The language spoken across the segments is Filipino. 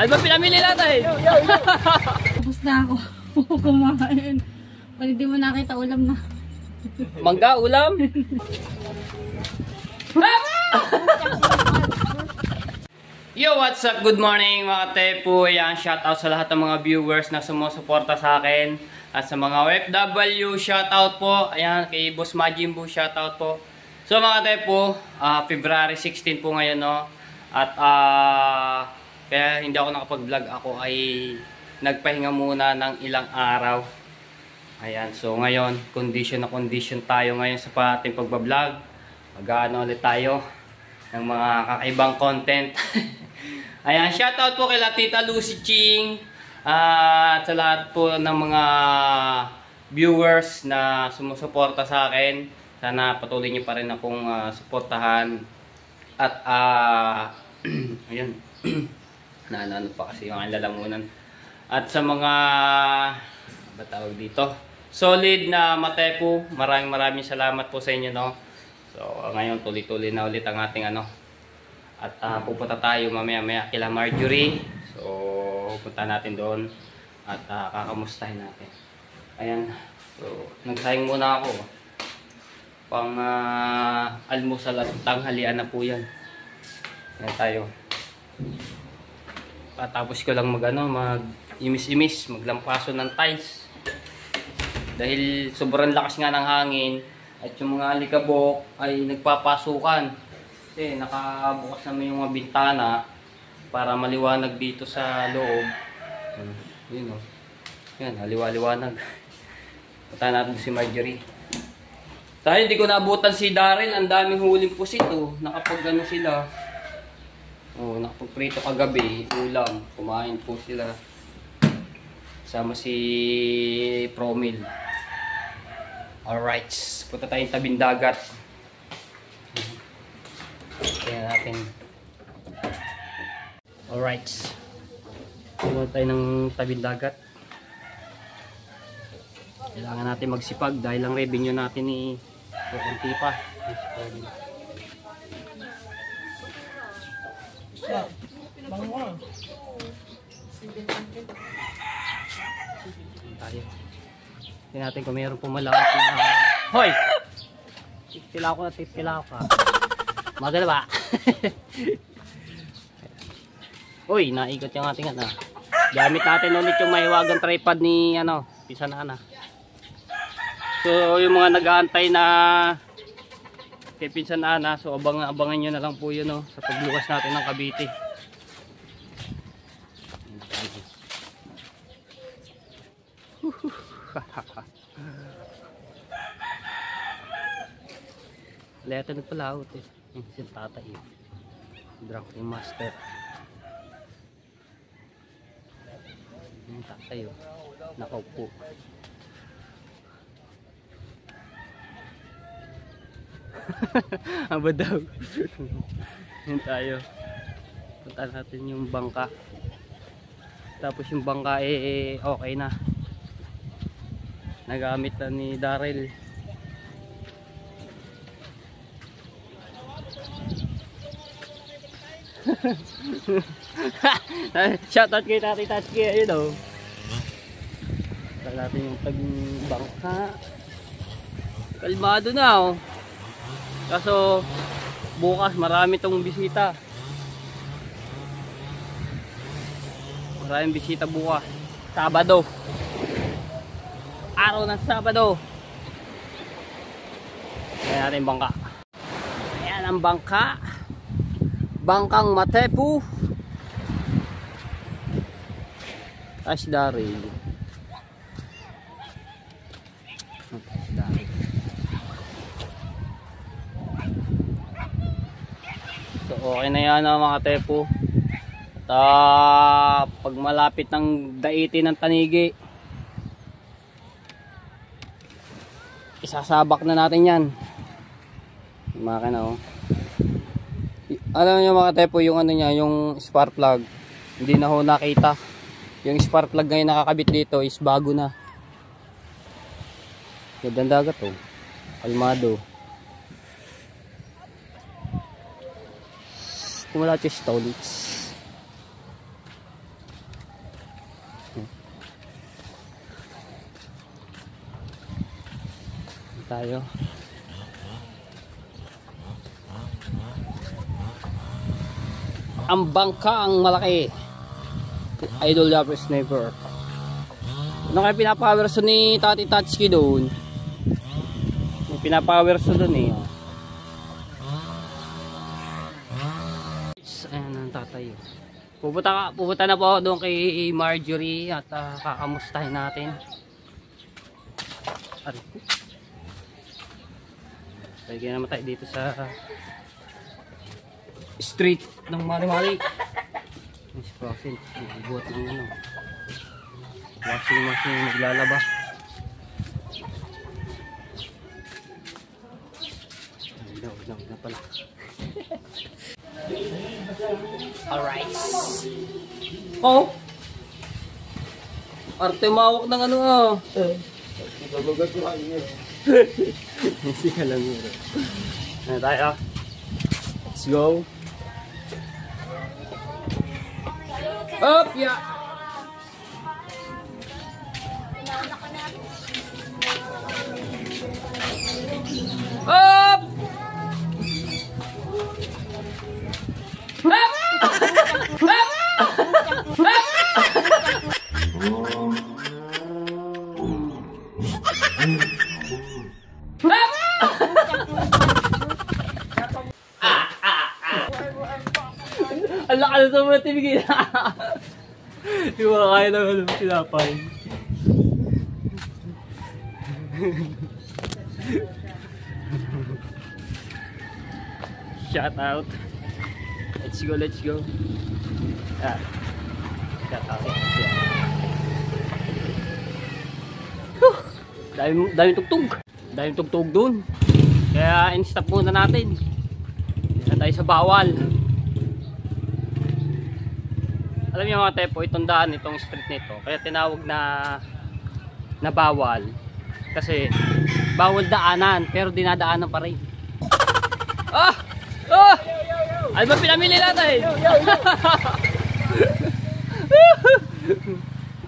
Ano ba pinamili natin? Tapos na ako. Kumain. Pag hindi mo nakita ulam na. Mangga, ulam? Yo, what's up? Good morning mga tepo. Yan, shoutout sa lahat ng mga viewers na sumusuporta sa akin. At sa mga OFW, shoutout po. Ayan, kay Boss Majimbo, shoutout po. So mga tepo, February 16 po ngayon, no? At kaya hindi ako nakapag-vlog. Ako ay nagpahinga muna ng ilang araw. Ayan, so ngayon, condition na condition tayo ngayon sa ating pagbablog. Mag-ano ulit tayo ng mga kakaibang content. Ayan, shoutout po kay Tita Lucy Ching at sa lahat po ng mga viewers na sumusuporta sa akin. Sana patuloy niyo pa rin akong suportahan. At ayun, naano pa kasi yung lalamunan. At sa mga tawag dito, solid na matepo, maraming salamat po sa inyo, no. So ngayon tuloy-tuloy na ulit ang ating ano. At pupunta tayo mamaya kila Marjorie. So pupunta natin doon at kakamustahin natin. Ayan. So nagsayang muna ako. Pang almusal at tanghalian na po yan. Ayan tayo. Tapos ko lang mag-imis-imis, maglampaso ng tiles. Dahil sobrang lakas nga ng hangin at yung mga alikabok ay nagpapasukan. Kasi nakabukas naman yung mga bintana para maliwanag dito sa loob. Yun o. Yan, liwanag. Punta natin si Marjorie. Tayo, hindi ko naabutan si Daryl. Ang daming huling pusit o. Nakapag-ano sila. O, nakapag-prito kagabi. Ulam. Kumain po sila. Sama si Promil. Alright. Punta tayong tabing dagat. Kaya natin. Alright. Punta tayo ng tabing dagat. Kailangan natin magsipag dahil ang revenue natin ni kunti pa. Tayo. Tingnan natin kung mayroon pumalawak na. Hoy! Titila ko ka. Madala ba? Uy, naikot yung ating ano. Gamit natin ulit yung mahiwagang tripod ni Pisa na Ana. So yung mga nag-aantay na kay Pinsan Ana, so abangan nyo na lang po yun, no, sa pagluwas natin ng Cavite. Leto nagpalawot eh. Si tatay eh. Drinking master. Yung tatay oh. Nakaupo. Aba daw. Yun tayo. Punta natin yung bangka. Tapos yung bangka okay na. Nagamit na ni Daryl. Shoutout kay Tati Tatki. Ayun o. Punta natin yung bangka. Kalmado na oh. Kaso bukas marami tong bisita. Maraming bisita bukas. Sabado. Araw ng Sabado. Ayan natin bangka. Ayan ang bangka. Bangkang Matepu. Asdari. So okay na yan mga tepo. At pag malapit ng daiti ng Tanigi, isasabak na natin yan. Makina oh. Alam niyo mga tepo, yung niya, yung spark plug, hindi na ho nakita. Yung spark plug ngayon nakakabit dito is bago na. Gandang dagat oh. Kalmado. Kumulat yung stolits. tayo. Ang bangka ang malaki. Idol lover sniper. Ano kaya pinapowerso ni Tati Tatsuki doon? May pinapowerso doon eh. Ayan ang tatay. Pupunta na po ako doon kay Marjorie at kakamustahin natin. Lagyan naman tayo dito sa street ng Mali-Mali. Mas crossing. Buhat ng ano. Washing machine naglalaba. Huwag na pala. Alright. Oh! Arte mawak ng ano ah. Hindi ka lang yun. Ano tayo? Let's go. Up! Yeah! Up! Ang laki na ito mga tibigin. Hindi mo kaya naman sinapay. Shout out. Let's go, let's go. Ah. Shout out. Daming tugtog. Daming tugtog dun. Kaya in-stop muna natin. Dito tayo sa bawal. Alam niyo mga tepo, itong daan, itong street nito, kaya tinawag na bawal. Kasi bawal daanan, pero dinadaanan pa rin. Ah! Ah! Ano ba pinamili natin?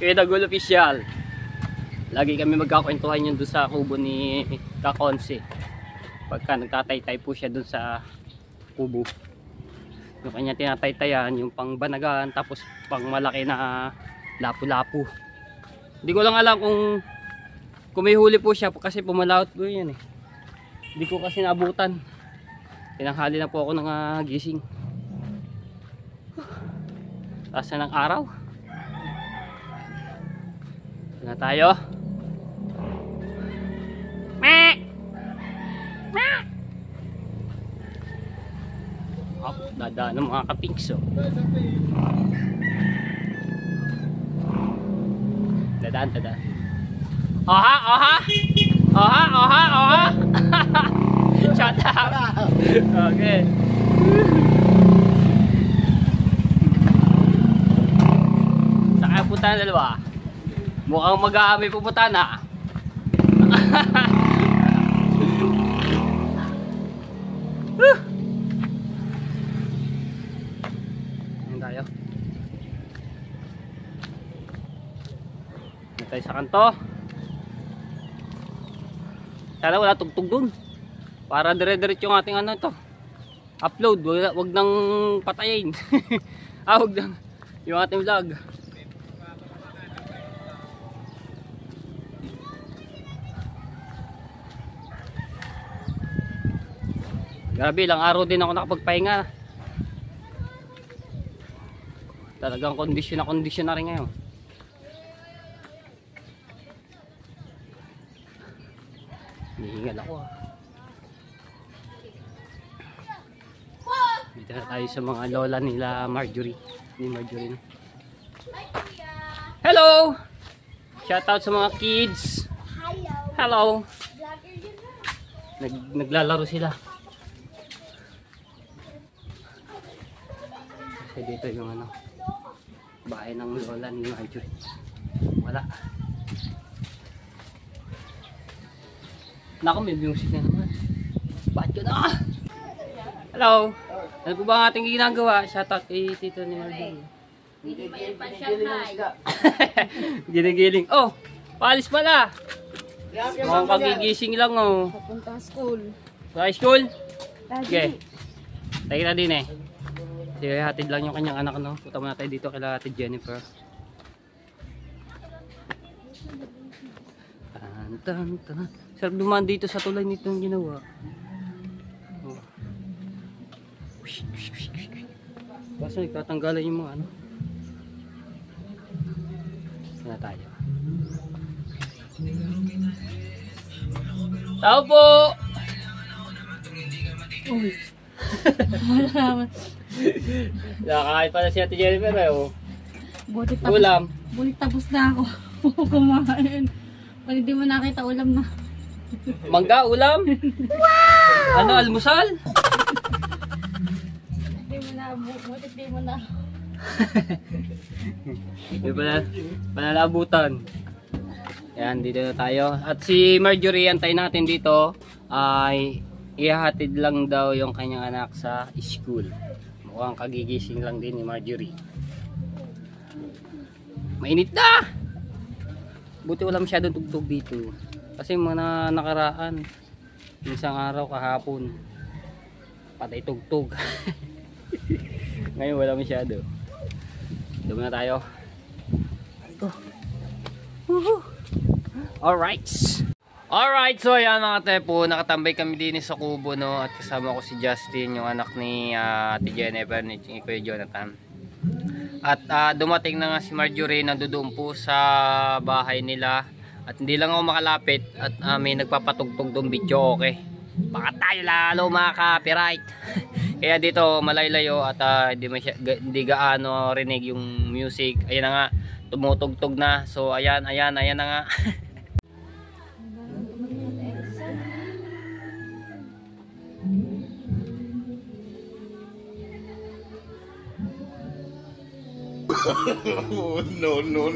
Kaya Dagol Official. Lagi kami magkakwentuhan yun doon sa kubo ni Kakonse. Pagka nagtataytay po siya doon sa kubo. Yung kanya tinataytayan, yung pang banagan, tapos pang malaki na lapu-lapu. Hindi ko lang alam kung may huli po siya kasi pumalawot po yan eh. Hindi ko kasi naabutan. Tinanghali na po ako ng gising. Taas na ng araw. Na tayo. Oh, dadaan ng mga kapingso. Dadaan. Oha, oha. Oha, oha, oha. Shut up. Okay. Saan kaya punta na dalawa? Mukhang mag-aamay pupunta na. Tayo. Tayo sa kanto. Sana wala tugtog dun. Para dire-diretso yung ating ano ito. Upload. Wag nang patayin. Wag nang yung ating vlog. Grabe, ilang araw din ako nakapagpahinga. Talagang kondisyon na rin ngayon. Hihingal ako Dito na tayo sa mga lola nila Marjorie. Ni Marjorie. Hello! Shout out sa mga kids. Hello! Naglalaro sila. Kasi dito yung ano, bahay ng lola ni Marjorie. Wala. Naku, may music na naman. Ba't yun ah? Hello! Ano po ba ang ating ginagawa? Shoutout kay Tito ni Marjorie. Hindi pa yan pa Shanghai. Ginigiling. Oh! Paalis pala! Mukhang kagigising lang oh. Papunta school. Sa high school? Daddy. Okay. Tayo na din eh. Sige, hatid lang yung kanyang anak no. Punta muna tayo dito kay Ate Jennifer. Tan. Sarap dumaan dito sa tulay nitong ginawa. Oh. Basta nagtatanggalan yung mga ano. Na tayo. Tao po! Uy. Wala. Nakakain pala si Ate Jennifer eh oh. Buti tapos, Ulam. buti tapos na ako. Kumain. Pwede di mo nakita ulam na. Mangga, ulam? Wow! Ano, almusal? Di mo na, buti di mo na. Di ba panalabutan? Yan, dito na tayo. At si Marjorie, antay natin dito ay ihahatid lang daw yung kanyang anak sa school. Mukhang kagigising lang din ni Marjorie. Mainit na! Buti wala masyadong tugtog dito. Kasi mga nakaraan, isang araw kahapon, patay tugtog. Ngayon wala masyado. Doon na tayo. Ito. Alright. Alright, so ayan mga tepo, nakatambay kami din sa kubo no, at kasama ko si Justin, yung anak ni Ate Jennifer, ni Kuya Jonathan. At dumating na nga si Marjorie, nandoon po sa bahay nila. At hindi lang ako makalapit at may nagpapatugtog doon video, okay? Baka tayo lalo maka-copyright. Kaya dito malaylayo at hindi gaano rinig yung music. Ayan na nga, tumutugtog na. So ayan na nga. No.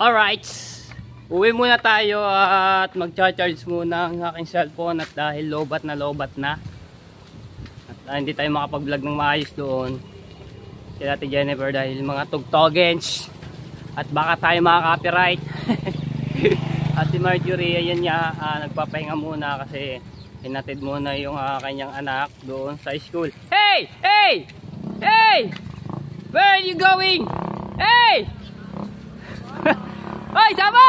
Alright, uwi muna tayo at mag-charge muna ang aking cellphone at dahil lobat na at hindi tayo makapag-vlog ng maayos doon kaya Ate Jennifer dahil mga tugtogens at baka tayo makaka-copyright. At si Marjorie ayan niya, nagpapahinga muna kasi hinatid muna yung kanyang anak doon sa school. Hey! Where are you going? Hey! Hoy, sama!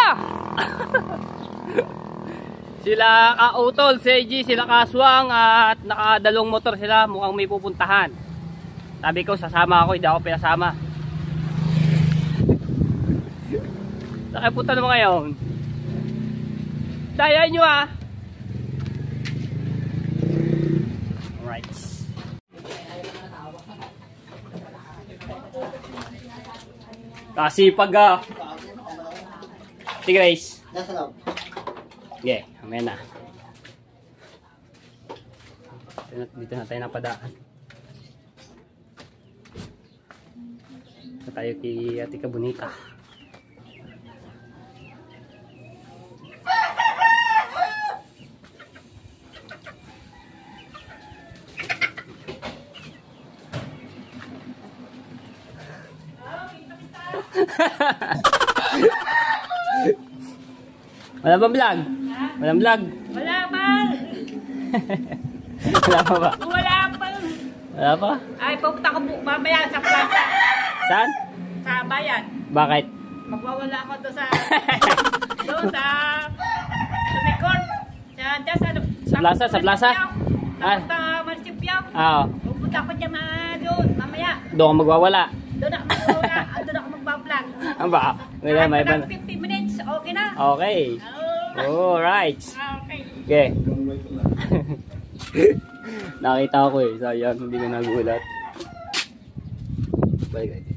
Sila Kautol, Seiji, sila Kaswang at nakadalong motor sila, mukhang may pupuntahan. Sabi ko sasama ako, hindi ako pinasama. Nakapunta naman ngayon. Daya nyo ah. Alright. Kasipag ah. Sige guys. Okay, amen na. Dito na tayo napadaan. Dito tayo kay Ate Kabunita. Wala ba vlog? Walang vlog? Wala pa! Wala pa ba? Wala pa! Wala pa? Ay, pupunta ko mamaya sa plaza. Saan? Sa bayan. Bakit? Magwawala ako doon sa... doon sa... Sumikon. Sa plaza? Sa plaza? Sa Marsipyaw. Oo. Pupunta ko dyan doon, mamaya. Doon ka magwawala. Doon ako magwawala. Doon ako magbablog. Ano ba? May ba? 50 minutes, okay na? Okay. Alright. Okay. Okay. Nakita ko eh. Sayang, hindi na nagulat. Bye guys.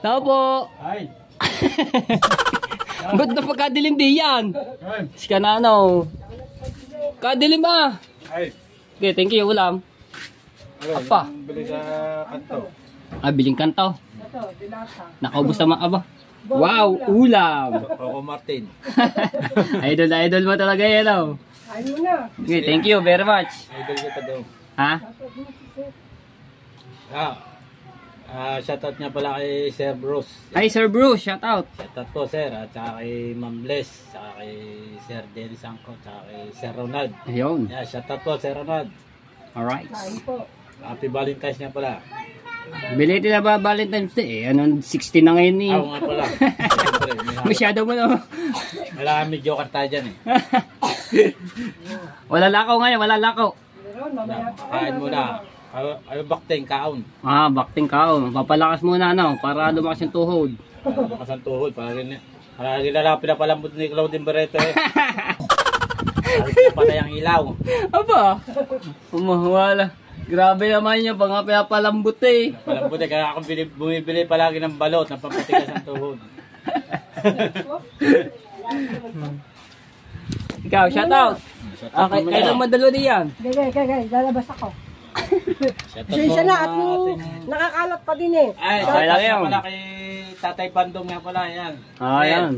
Tao po! Ay! Ba't na pagkadilim di yan? Si Kanano. Kadilim ah! Ay! Okay, thank you. Ulam. Apa? Bili sa kanto. Biling kantaw. Ito, dilata. Nakaubos naman, aba. Wow, ulam. Coco Martin. Idol mo talaga yan, oh. Ayun mo na. Okay, thank you very much. Idol kita daw. Ha? Shoutout niya pala kay Sir Bruce. Hi, Sir Bruce, shout out. Shoutout po, Sir. At saka kay Ma'am Bless. Saka kay Sir Dennis Angko. Saka kay Sir Ronald. Ayun. Yeah, shoutout po, Sir Ronald. Alright. Ayun po. Happy Valentine's niya pala. Belated na ba Valentine's Day? Anong 16 na ngayon eh. Ako nga pala. Siyempre, Masyado mo na. wala kami joker tayo dyan eh. Wala lakaw ngayon, wala lakaw. Meron, mamaya pa. Kain muna. Ayaw bakteng, kaon. Bakting kao. Papalakas muna, no? Para lumakas yung tuhod. Makasan tuhod. Para rin na pinapalambot ni Claudine Barreto eh. Para pinapatay ang ilaw. Aba. Wala. Grabe naman yung pang pinapalambot eh. Palambot eh. Kaya ako bumibili palagi ng balot na pampatigas ang tuhod. Ikaw, shout out. Okay, kayo lang madalo diyan. Gagay, lalabas ako. Shoutout Sensya po na mga at ating- nakakalat pa din eh. Ay, Okay lang shoutout yun. nga pala kay Tatay Bandong nga pala. Yan. Ayan.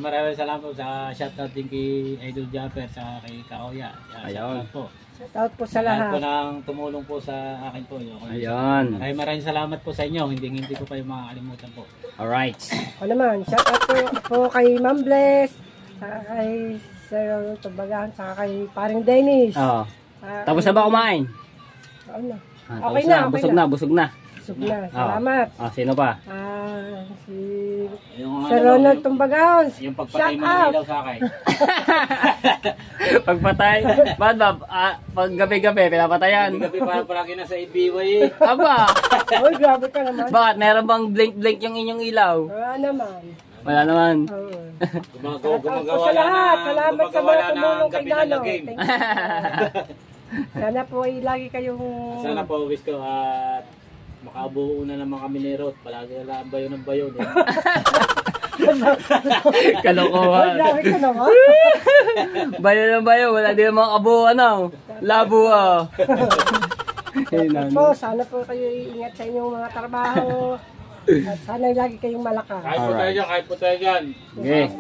Maraming salamat po sa shoutout din kay Idol Japper sa kay Kaoya. Ayun. Shoutout po. Shoutout po sa Sa lahat po lahat. nang tumulong po sa akin po. Ayan. Maraming salamat po sa inyo. Hindi ko kayo makakalimutan po. Alright. O naman, shoutout po kay Ma'am Bless, saka kay Sir Tubagan, saka kay Paring Dennis. Oh. Saka Tapos na ba kumain? Ano? Okay Okay na, okay busog na. na, busog na. Busog na, salamat. Sino pa? Si Yung Sir Ronald Tumbagaon. yung pagpatay Shout mo ng out. ilaw sa akin. Pagpatay. Ba't ba? Pag gabi-gabi, pinapatayan. Gabi pa palagi nasa IBY eh. Aba. Uy, grabe ka naman. Bakit? Meron bang blink-blink yung inyong ilaw? Wala naman. Wala naman. Oo. Gumagawa sa lahat. Salamat sa mga ng tumulong kay gabi na Nano. game. Thank you. Sana po ay lagi kayong... Sana po wish ko at makabuo na naman kami ni Ruth. Palagi na lang bayo ng bayo. Kalokohan. Grabe ka naman. Bayo na bayo. Wala din mga kabuo, ano? Labo, ah. Po, sana po kayo ingat sa inyong mga trabaho. At sana ay lagi kayong malakas. Kahit po tayo dyan. Okay.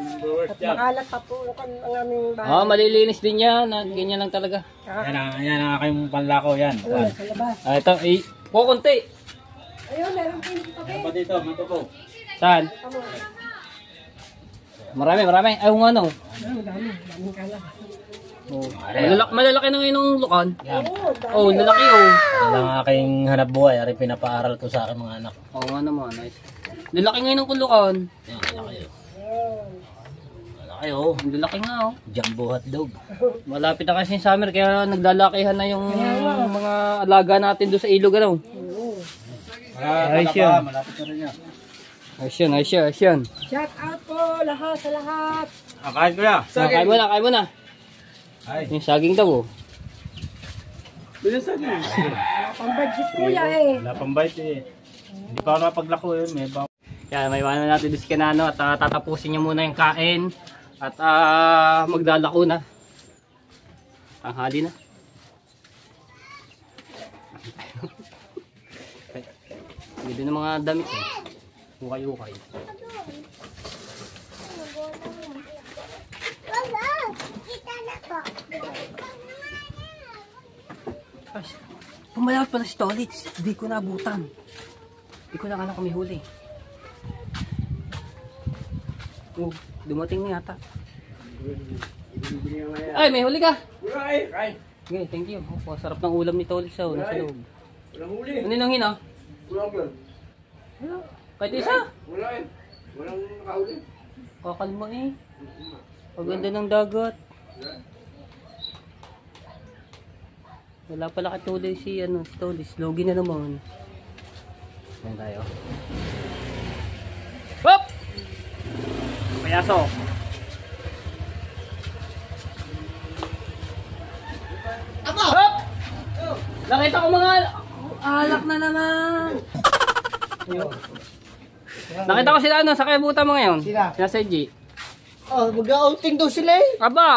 At makalat pa po ang aming bahay. Malilinis din yan. Ganyan lang talaga. Yan ang aking panlako yan. Ayun, sa labas. Ito, kukunti. Ayun, meron kayo dito. Ano pa dito? Mato po. Saan? Marami. Ay, kung ano. Daming kalat. Malalaki na ngayon ng lukan. Yan. Oh, lalaki oh. Yan ang aking hanap buhay. Ari pinapaaral ko sa aking mga anak. Oo nga naman, nice. Lalaki ngayon ng kulukan. Yan, malaki yun. Malaki oh. Ang lalaki nga oh. Jumbo hotdog. Malapit na kasi yung summer kaya naglalakihan na yung mga alaga natin doon sa ilog ano. Ayos yun. Malapit na rin yan. Ayos yun. Shout out po lahat sa lahat. Kain ko yan. Kain mo na. Ay. Yung saging daw oh. Bilisan niyo. Pang-budget po yan eh. Wala pang bite eh. Hindi pa ako napaglako yun. May ba? Yan, may iwanan natin doon si Kanano at tatapusin niya muna yung kain at maglalako na. Tanghali na. Hindi din ng mga damit eh. Ukay-ukay. Pumalawat pala si Tolitz. Hindi ko naabutan. Hindi ko na alam kung may huli. Oh, dumating na yata. Ay, may huli ka! Okay, thank you. Oh, sarap ng ulam ni Tolitz. Oh, nasa loob. Walang huli. Ano nang hina? Walang yan. Kahit isa? Wala eh. Walang nakahuli. Kakalma eh. Paganda ng dagat. Wala pala katuloy si Tolitz. Logi na naman. Ayan tayo. Hop! Payaso. Ako! Hop! Nakita ko mga alak na naman. Nakita ko sila sa kaibutan mo ngayon. Sila? Sila sa G. Oh, mag-outing daw sila eh. Aba!